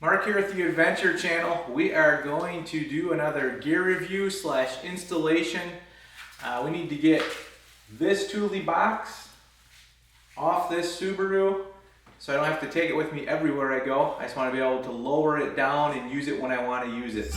Mark here at the Adventure Channel. We are going to do another gear review / installation. We need to get this Thule box off this Subaru so I don't have to take it with me everywhere I go. I just want to be able to lower it down and use it when I want to use it.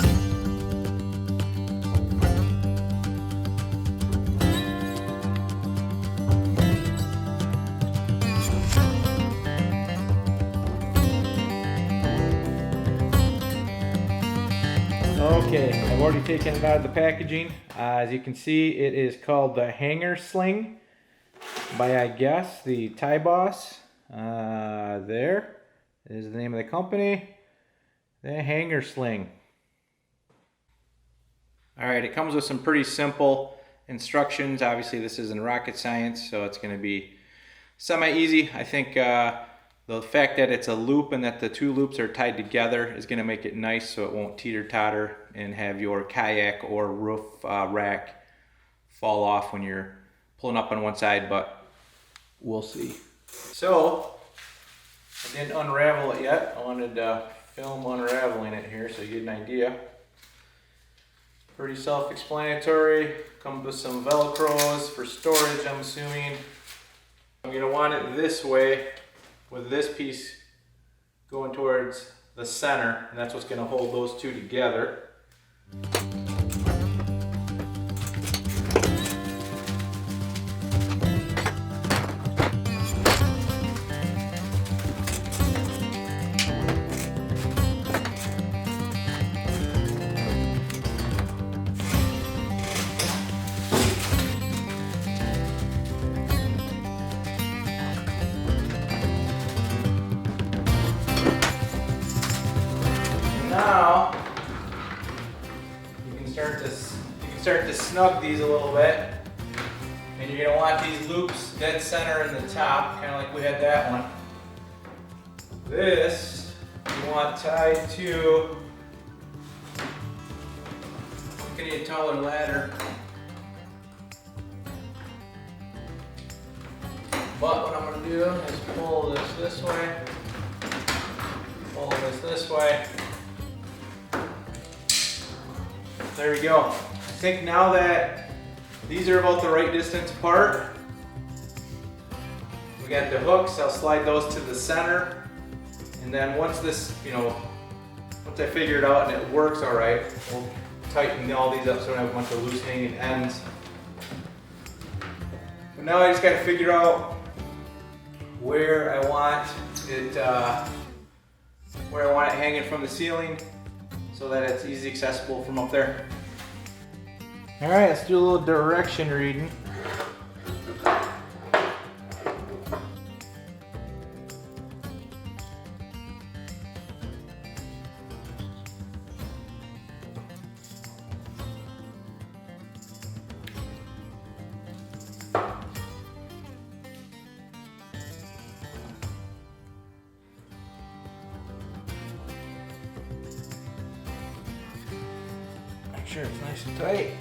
Okay, I've already taken it out of the packaging. As you can see, it is called the Hanger Sling by, I guess, the Thai Boss. There is the name of the company, the Hanger Sling. Alright, it comes with some pretty simple instructions. Obviously, this isn't rocket science, so it's going to be semi-easy. I think the fact that it's a loop and that the two loops are tied together is going to make it nice so it won't teeter-totter and have your kayak or roof rack fall off when you're pulling up on one side, but we'll see. So, I didn't unravel it yet. I wanted to film unraveling it here so you get an idea. Pretty self-explanatory. Comes with some Velcros for storage, I'm assuming. I'm going to want it this way, with this piece going towards the center, and that's what's going to hold those two together. Now you can start to snug these a little bit, and you're gonna want these loops dead center in the top, kind of like we had that one. This you want tied to. I'm gonna need a taller ladder, but what I'm gonna do is pull this way, pull this way. There we go. I think now that these are about the right distance apart, we got the hooks. I'll slide those to the center, and then once this, once I figure it out and it works all right, we'll tighten all these up so I don't have a bunch of loose hanging ends. But now I just got to figure out where I want it hanging from the ceiling, so that it's easy accessible from up there. All right, let's do a little direction reading. Make sure it's nice and tight.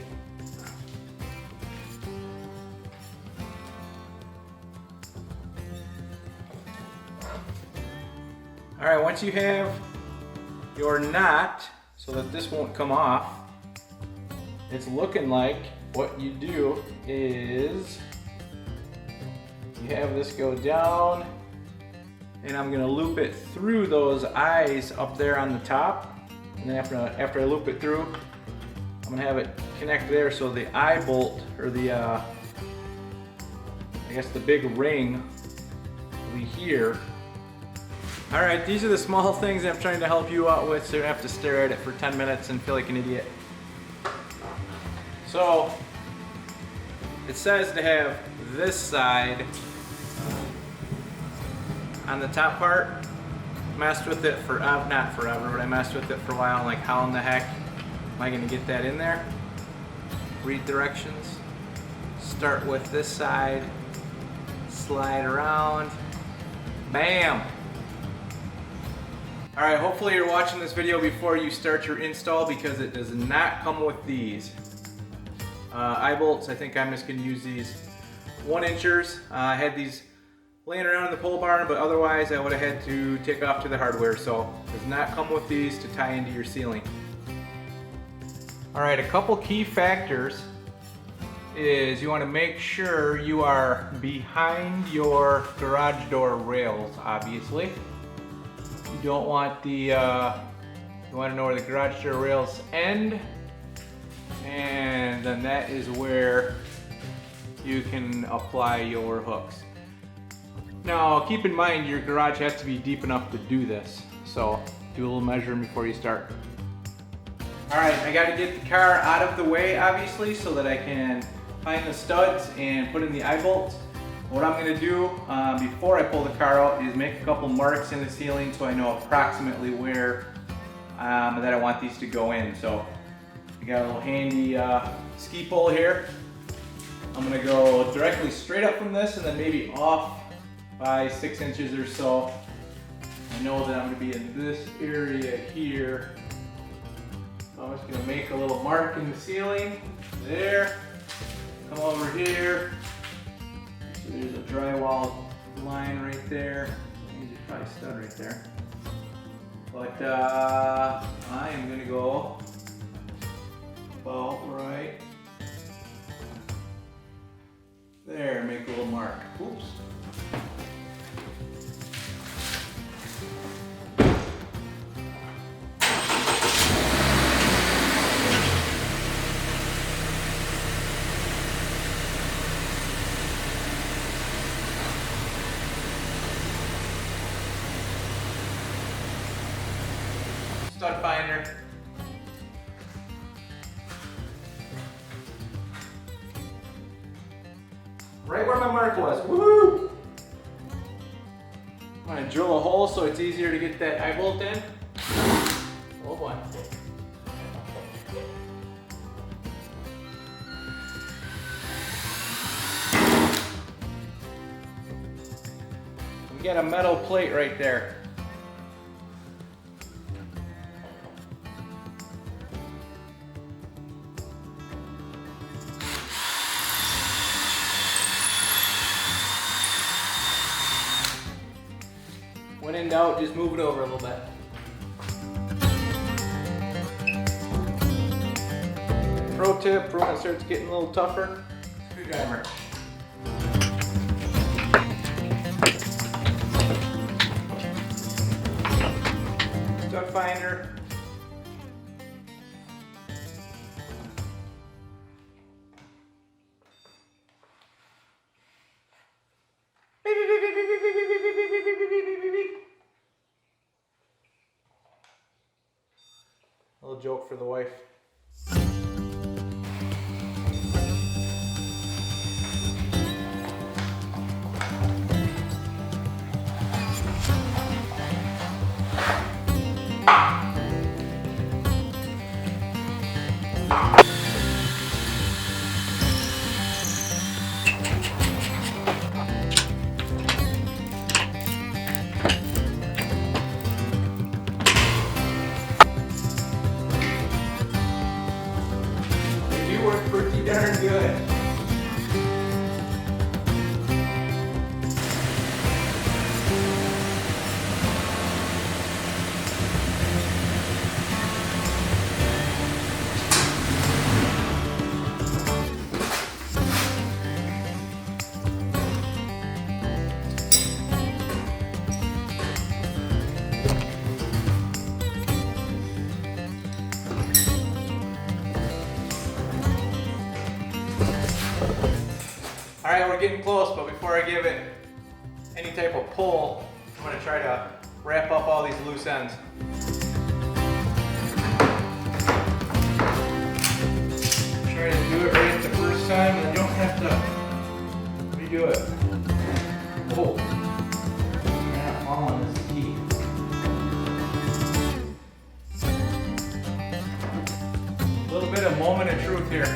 All right, once you have your knot so that this won't come off, it's looking like what you do is you have this go down, and I'm gonna loop it through those eyes up there on the top, and then after I loop it through, I'm gonna have it connect there so the eye bolt, or the I guess the big ring will be here. All right, these are the small things I'm trying to help you out with, so you don't have to stare at it for 10 minutes and feel like an idiot. So, it says to have this side on the top part. Messed with it for, not forever, but I messed with it for a while. I'm like, how in the heck am I gonna get that in there? Read directions. Start with this side, slide around, bam! Alright, hopefully you're watching this video before you start your install, because it does not come with these. Eye bolts, I think I'm just going to use these 1-inchers. I had these laying around in the pole barn, but otherwise I would have had to take off to the hardware, so it does not come with these to tie into your ceiling. All right, a couple key factors is you want to make sure you are behind your garage door rails, obviously. You don't want the, you want to know where the garage door rails end, and then that is where you can apply your hooks. Now, keep in mind your garage has to be deep enough to do this, so do a little measuring before you start. All right, I got to get the car out of the way, obviously, so that I can find the studs and put in the eye bolts. What I'm going to do before I pull the car out is make a couple marks in the ceiling so I know approximately where that I want these to go in. So I got a little handy ski pole here. I'm going to go directly straight up from this and then maybe off by 6 inches or so. I know that I'm going to be in this area here. So I'm just going to make a little mark in the ceiling. There. Come over here. So there's a drywall line right there. There's probably a stud right there. But I am going to go about right there, make a little mark. Oops. Stud finder. Right where my mark was. Woohoo! I'm gonna drill a hole so it's easier to get that eye bolt in. Oh boy. We got a metal plate right there. When in doubt, just move it over a little bit. Pro tip, for when it starts getting a little tougher, screwdriver. Stud finder. A little joke for the wife. Work pretty darn good. All right, we're getting close, but before I give it any type of pull, I'm going to try to wrap up all these loose ends. Try to do it right the first time and I don't have to redo it. Oh, you're not following this key. A little bit of moment of truth here.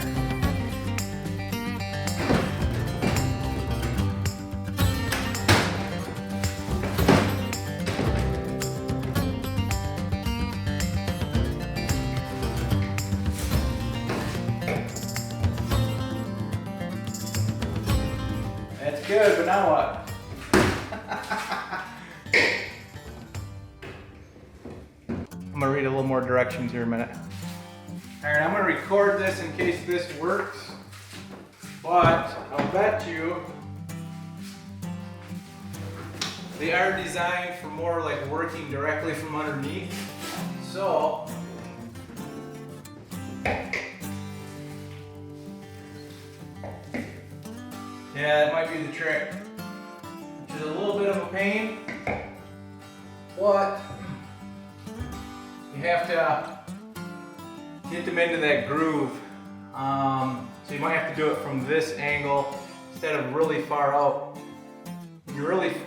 That's good, but now what? I'm gonna read a little more directions here in a minute. All right, I'm gonna record this in case this works, but I'll bet you they are designed for more like working directly from underneath. So, yeah, that might be the trick, which is a little bit of a pain, but you have to get them into that groove. So you might have to do it from this angle instead of really far out.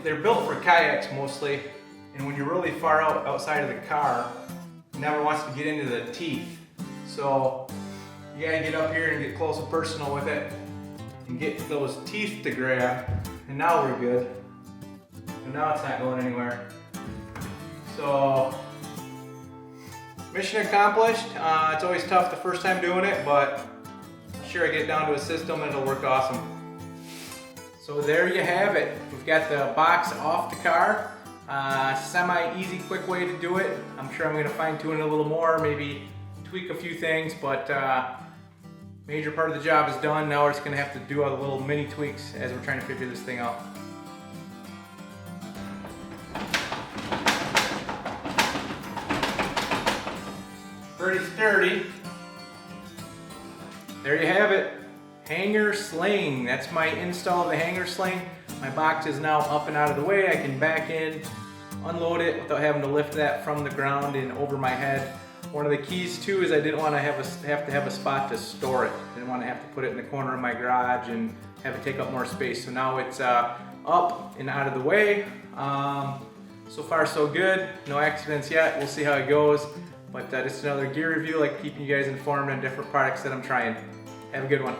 They're built for kayaks mostly, and when you're really far out outside of the car, it never wants to get into the teeth. So you gotta get up here and get close and personal with it and get those teeth to grab, and now we're good. And now it's not going anywhere. So mission accomplished. It's always tough the first time doing it, but I'm sure I get down to a system and it'll work awesome. So there you have it. We've got the box off the car. Semi-easy, quick way to do it. I'm sure I'm gonna fine tune it a little more, maybe tweak a few things, but major part of the job is done. Now we're just gonna have to do all the little mini tweaks as we're trying to figure this thing out. Pretty sturdy. There you have it. Hanger sling. That's my install of the hanger sling. My box is now up and out of the way. I can back in, unload it without having to lift that from the ground and over my head. One of the keys too is I didn't want to have to have a spot to store it. I didn't want to have to put it in the corner of my garage and have it take up more space. So now it's up and out of the way. So far so good. No accidents yet. We'll see how it goes. But just another gear review, like keeping you guys informed on different products that I'm trying. Have a good one.